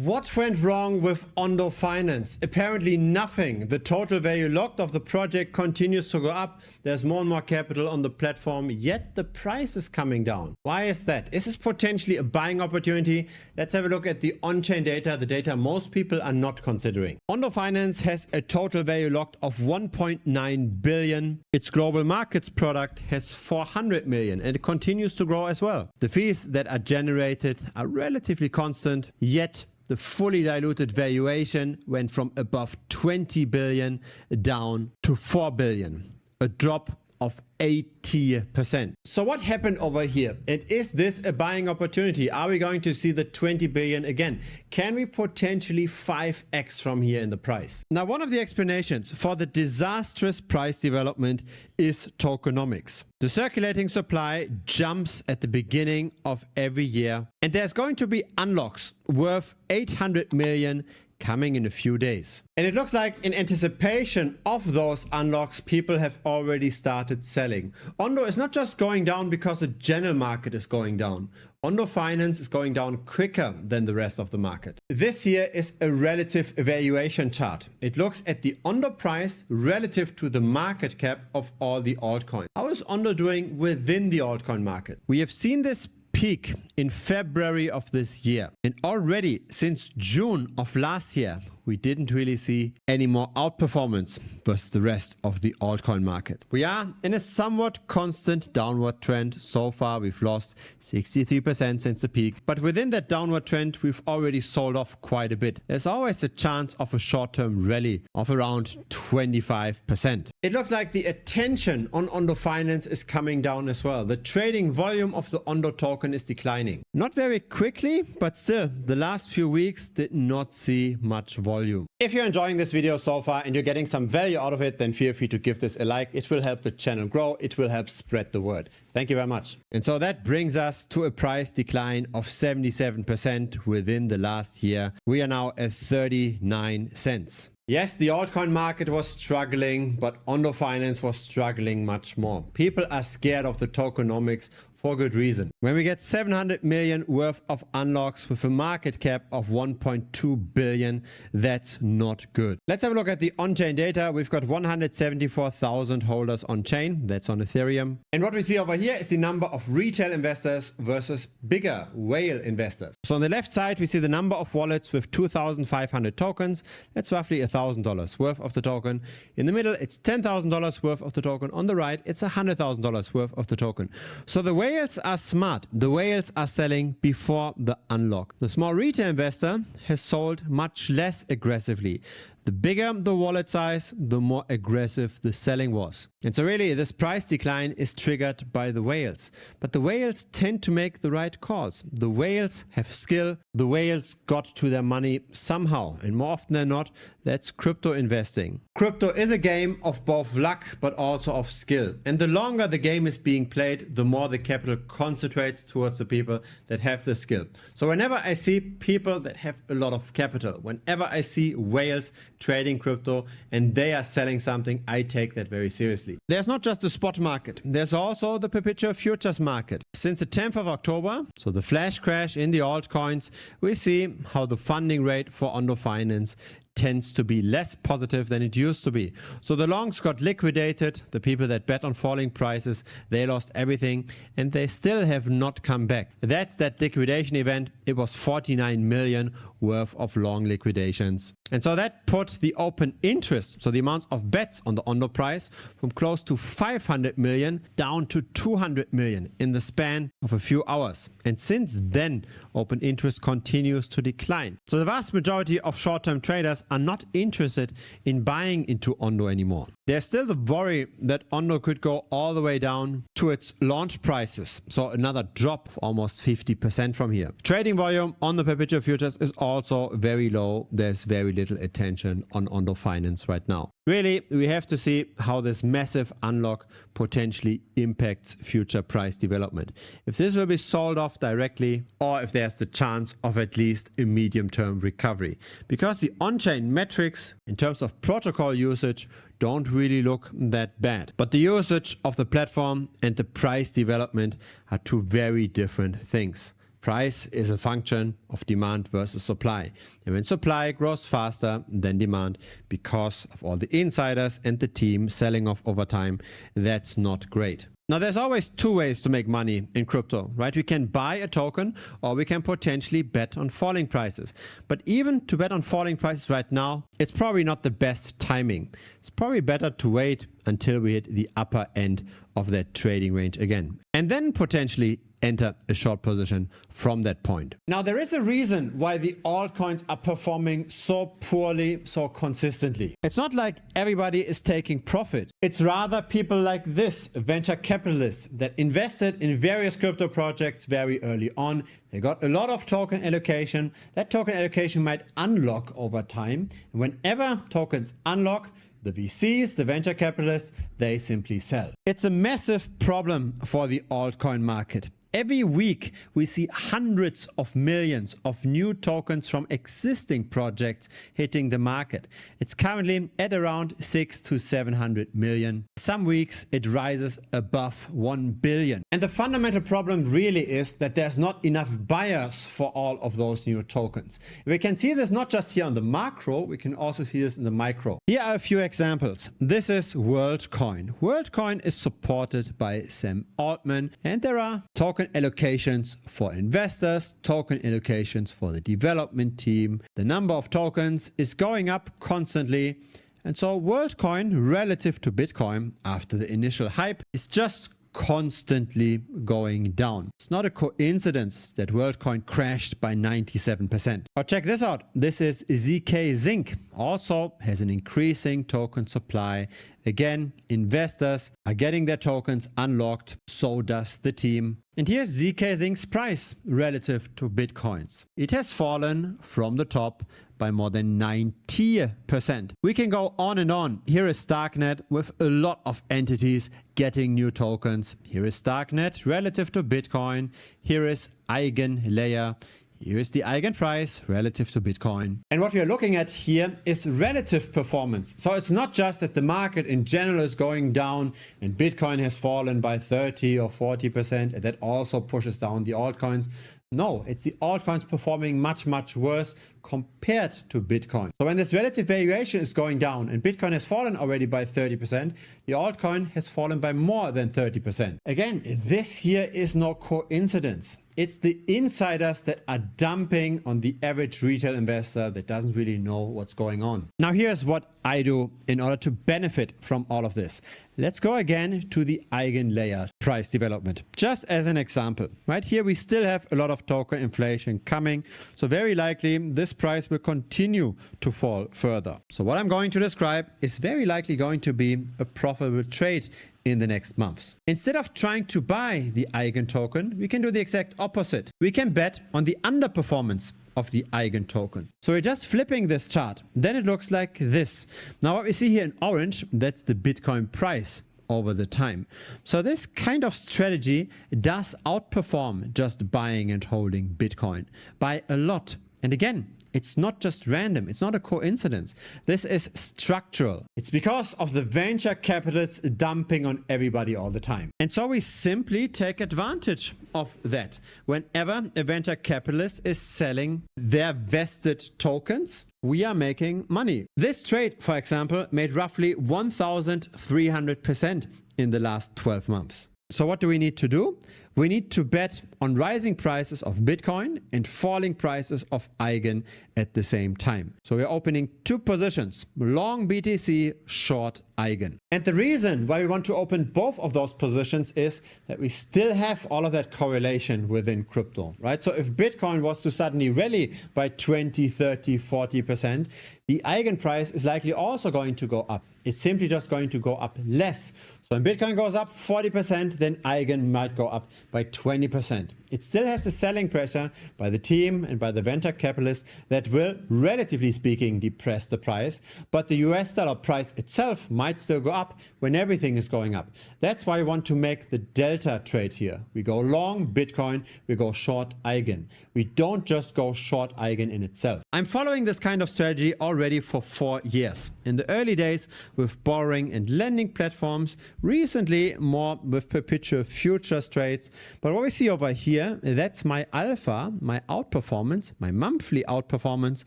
What went wrong with Ondo Finance? Apparently nothing. The total value locked of the project continues to go up. There's more and more capital on the platform, yet the price is coming down. Why is that? Is this potentially a buying opportunity? Let's have a look at the on-chain data, the data most people are not considering. Ondo Finance has a total value locked of 1.9 billion. Its global markets product has 400 million and it continues to grow as well. The fees that are generated are relatively constant, yet the fully diluted valuation went from above 20 billion down to 4 billion, a drop of 80%. So what happened over here? And is this a buying opportunity? Are we going to see the 20 billion again? Can we potentially 5x from here in the price? Now, one of the explanations for the disastrous price development is tokenomics. The circulating supply jumps at the beginning of every year, and there's going to be unlocks worth 800 million coming in a few days. And it looks like in anticipation of those unlocks, people have already started selling. Ondo is not just going down because the general market is going down. Ondo Finance is going down quicker than the rest of the market. This here is a relative valuation chart. It looks at the Ondo price relative to the market cap of all the altcoins. How is Ondo doing within the altcoin market? We have seen this peak in February of this year, and already since June of last year we didn't really see any more outperformance versus the rest of the altcoin market. We are in a somewhat constant downward trend. So far we've lost 63% since the peak, but within that downward trend we've already sold off quite a bit. There's always a chance of a short-term rally of around 25%. It looks like the attention on Ondo Finance is coming down as well. The trading volume of the Ondo token is declining. Not very quickly, but still, the last few weeks did not see much volume. If you're enjoying this video so far and you're getting some value out of it, then feel free to give this a like. It will help the channel grow. It will help spread the word. Thank you very much. And so that brings us to a price decline of 77% within the last year. We are now at 39 cents. Yes, the altcoin market was struggling, but Ondo Finance was struggling much more. People are scared of the tokenomics for good reason. When we get 700 million worth of unlocks with a market cap of 1.2 billion, that's not good. Let's have a look at the on-chain data. We've got 174,000 holders on-chain. That's on Ethereum. And what we see over here is the number of retail investors versus bigger whale investors. So on the left side, we see the number of wallets with 2,500 tokens. That's roughly $1,000 worth of the token. In the middle, it's $10,000 worth of the token. On the right, it's $100,000 worth of the token. So the whales are smart. The whales are selling before the unlock. The small retail investor has sold much less aggressively. The bigger the wallet size, the more aggressive the selling was. And so really this price decline is triggered by the whales. But the whales tend to make the right calls. The whales have skill. The whales got to their money somehow. And more often than not, that's crypto investing. Crypto is a game of both luck, but also of skill. And the longer the game is being played, the more the capital concentrates towards the people that have the skill. So whenever I see people that have a lot of capital, whenever I see whales trading crypto and they are selling something, I take that very seriously. There's not just the spot market, there's also the perpetual futures market. Since the 10th of October, so the flash crash in the altcoins, we see how the funding rate for Ondo Finance tends to be less positive than it used to be. So the longs got liquidated. The people that bet on falling prices, they lost everything and they still have not come back. That's that liquidation event. It was 49 million worth of long liquidations. And so that put the open interest, so the amount of bets on the Ondo price, from close to 500 million down to 200 million in the span of a few hours. And since then, open interest continues to decline. So the vast majority of short-term traders are not interested in buying into Ondo anymore. There's still the worry that Ondo could go all the way down to its launch prices. So another drop of almost 50% from here. Trading volume on the perpetual futures is also very low. There's very little attention on Ondo Finance right now. Really, we have to see how this massive unlock potentially impacts future price development. If this will be sold off directly, or if there's the chance of at least a medium-term recovery. Because the on-chain metrics in terms of protocol usage don't really look that bad. But the usage of the platform and the price development are two very different things. Price is a function of demand versus supply. And when supply grows faster than demand because of all the insiders and the team selling off over time, that's not great. Now, there's always two ways to make money in crypto, right? We can buy a token or we can potentially bet on falling prices. But even to bet on falling prices right now, it's probably not the best timing. It's probably better to wait until we hit the upper end of that trading range again, and then potentially enter a short position from that point. Now, there is a reason why the altcoins are performing so poorly, so consistently. It's not like everybody is taking profit. It's rather people like this, venture capitalists that invested in various crypto projects very early on. They got a lot of token allocation. That token allocation might unlock over time. And whenever tokens unlock, the VCs, the venture capitalists, they simply sell. It's a massive problem for the altcoin market. Every week, we see hundreds of millions of new tokens from existing projects hitting the market. It's currently at around 600 to 700 million. Some weeks, it rises above 1 billion. And the fundamental problem really is that there's not enough buyers for all of those new tokens. We can see this not just here on the macro, we can also see this in the micro. Here are a few examples. This is WorldCoin. WorldCoin is supported by Sam Altman, and there are token allocations for investors, token allocations for the development team. The number of tokens is going up constantly. And so WorldCoin relative to Bitcoin after the initial hype is just constantly going down. It's not a coincidence that WorldCoin crashed by 97%. But check this out. This is ZK Zinc. Also has an increasing token supply. Again, investors are getting their tokens unlocked. So does the team. And here's ZK Zinc's price relative to Bitcoin's. It has fallen from the top by more than 90%. We can go on and on. Here is Darknet with a lot of entities getting new tokens. Here is Darknet relative to Bitcoin. Here is EigenLayer. Here is the eigen price relative to Bitcoin. And what we are looking at here is relative performance. So it's not just that the market in general is going down and Bitcoin has fallen by 30 or 40% and that also pushes down the altcoins. No, it's the altcoins performing much, much worse compared to Bitcoin. So when this relative valuation is going down and Bitcoin has fallen already by 30%, the altcoin has fallen by more than 30%. Again, this here is no coincidence. It's the insiders that are dumping on the average retail investor that doesn't really know what's going on. Now here's what I do in order to benefit from all of this. Let's go again to the EigenLayer price development. Just as an example, right here we still have a lot of token inflation coming. So very likely this price will continue to fall further. So what I'm going to describe is very likely going to be a profitable trade in the next months. Instead of trying to buy the Eigen token, we can do the exact opposite. We can bet on the underperformance of the Eigen token. So we're just flipping this chart. Then it looks like this. Now what we see here in orange, that's the Bitcoin price over the time. So this kind of strategy does outperform just buying and holding Bitcoin by a lot. And again, it's not just random. It's not a coincidence. This is structural. It's because of the venture capitalists dumping on everybody all the time. And so we simply take advantage of that. Whenever a venture capitalist is selling their vested tokens, we are making money. This trade, for example, made roughly 1,300% in the last 12 months. So what do we need to do? We need to bet on rising prices of Bitcoin and falling prices of Eigen at the same time. So we're opening two positions, long BTC, short Eigen. And the reason why we want to open both of those positions is that we still have all of that correlation within crypto, right? So if Bitcoin was to suddenly rally by 20, 30, 40%, the Eigen price is likely also going to go up. It's simply just going to go up less. So when Bitcoin goes up 40%, then Eigen might go up by 20%. It still has the selling pressure by the team and by the venture capitalists that will, relatively speaking, depress the price. But the US dollar price itself might still go up when everything is going up. That's why we want to make the delta trade here. We go long Bitcoin, we go short Eigen. We don't just go short Eigen in itself. I'm following this kind of strategy already for 4 years. In the early days with borrowing and lending platforms, recently more with perpetual futures trades, But what we see over here, that's my alpha, my outperformance, my monthly outperformance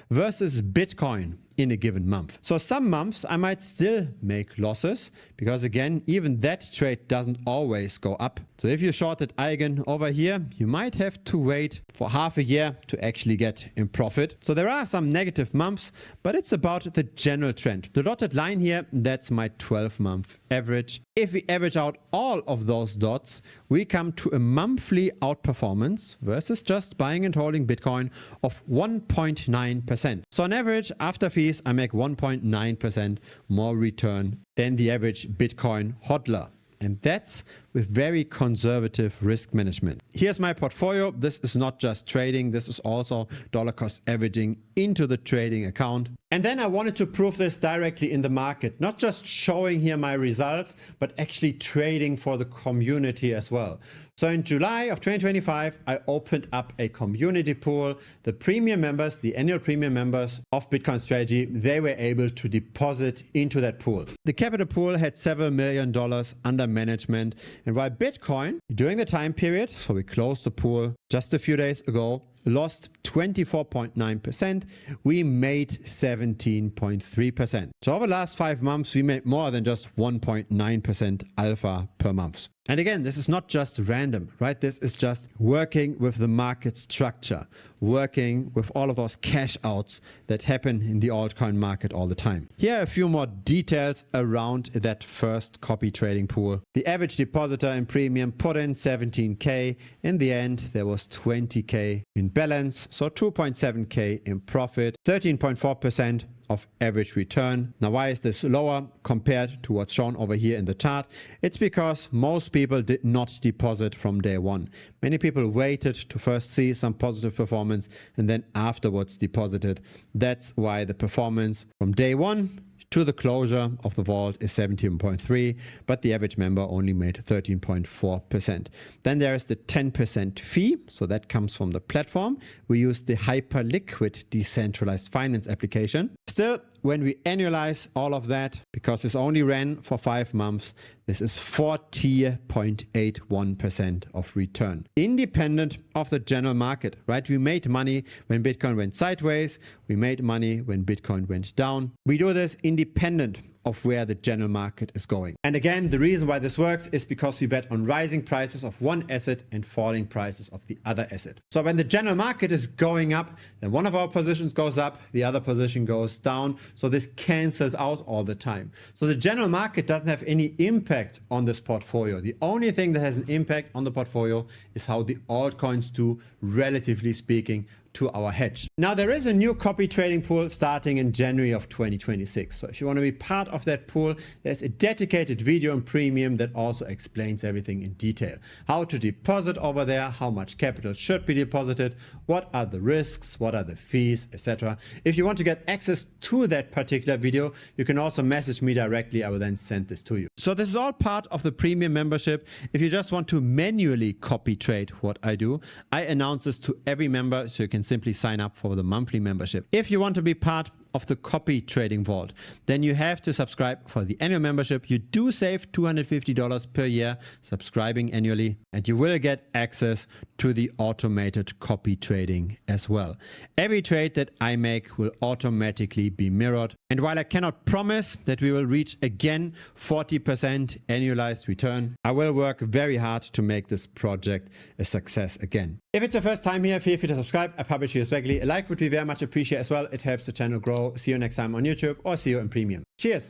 versus Bitcoin in a given month. So some months I might still make losses because again, even that trade doesn't always go up. So if you shorted Eigen over here, you might have to wait for half a year to actually get in profit. So there are some negative months, but it's about the general trend. The dotted line here, that's my 12-month average. If we average out all of those dots, we come to a monthly outperformance versus just buying and holding Bitcoin of 1.9%. So on average, after fees, I make 1.9% more return than the average Bitcoin hodler. And that's with very conservative risk management. Here's my portfolio. This is not just trading. This is also dollar cost averaging into the trading account. And then I wanted to prove this directly in the market, not just showing here my results, but actually trading for the community as well. So in July of 2025, I opened up a community pool. The premium members, the annual premium members of Bitcoin Strategy, they were able to deposit into that pool. The capital pool had several $1 million under management. And while Bitcoin, during the time period, so we closed the pool just a few days ago, lost 24.9%, we made 17.3%. So over the last 5 months, we made more than just 1.9% alpha per month. And again, this is not just random, right? This is just working with the market structure, working with all of those cash outs that happen in the altcoin market all the time. Here are a few more details around that first copy trading pool. The average depositor in premium put in 17K. In the end, there was 20K in balance, so 2.7K in profit, 13.4% of average return. Now, why is this lower compared to what's shown over here in the chart? It's because most people did not deposit from day one. Many people waited to first see some positive performance and then afterwards deposited. That's why the performance from day one to the closure of the vault is 17.3, but the average member only made 13.4%. Then there is the 10% fee, so that comes from the platform. We use the hyper-liquid decentralized finance application. Still, when we annualize all of that, because this only ran for 5 months, this is 40.81% of return. Independent of the general market, right? We made money when Bitcoin went sideways. We made money when Bitcoin went down. We do this independent of where the general market is going. And again, the reason why this works is because we bet on rising prices of one asset and falling prices of the other asset. So when the general market is going up, then one of our positions goes up, the other position goes down. So this cancels out all the time. So the general market doesn't have any impact on this portfolio. The only thing that has an impact on the portfolio is how the altcoins do, relatively speaking, to our hedge. Now there is a new copy trading pool starting in January of 2026. So if you want to be part of that pool, there's a dedicated video in premium that also explains everything in detail. How to deposit over there, how much capital should be deposited, what are the risks, what are the fees, etc. If you want to get access to that particular video, you can also message me directly. I will then send this to you. So this is all part of the premium membership. If you just want to manually copy trade what I do, I announce this to every member so you can simply sign up for the monthly membership. If you want to be part of the copy trading vault, then you have to subscribe for the annual membership. You do save $250 per year subscribing annually, and you will get access to the automated copy trading as well. Every trade that I make will automatically be mirrored. And while I cannot promise that we will reach again 40% annualized return, I will work very hard to make this project a success again. If it's your first time here, feel free to subscribe. I publish videos regularly. A like would be very much appreciated as well. It helps the channel grow. See you next time on YouTube or see you in premium. Cheers.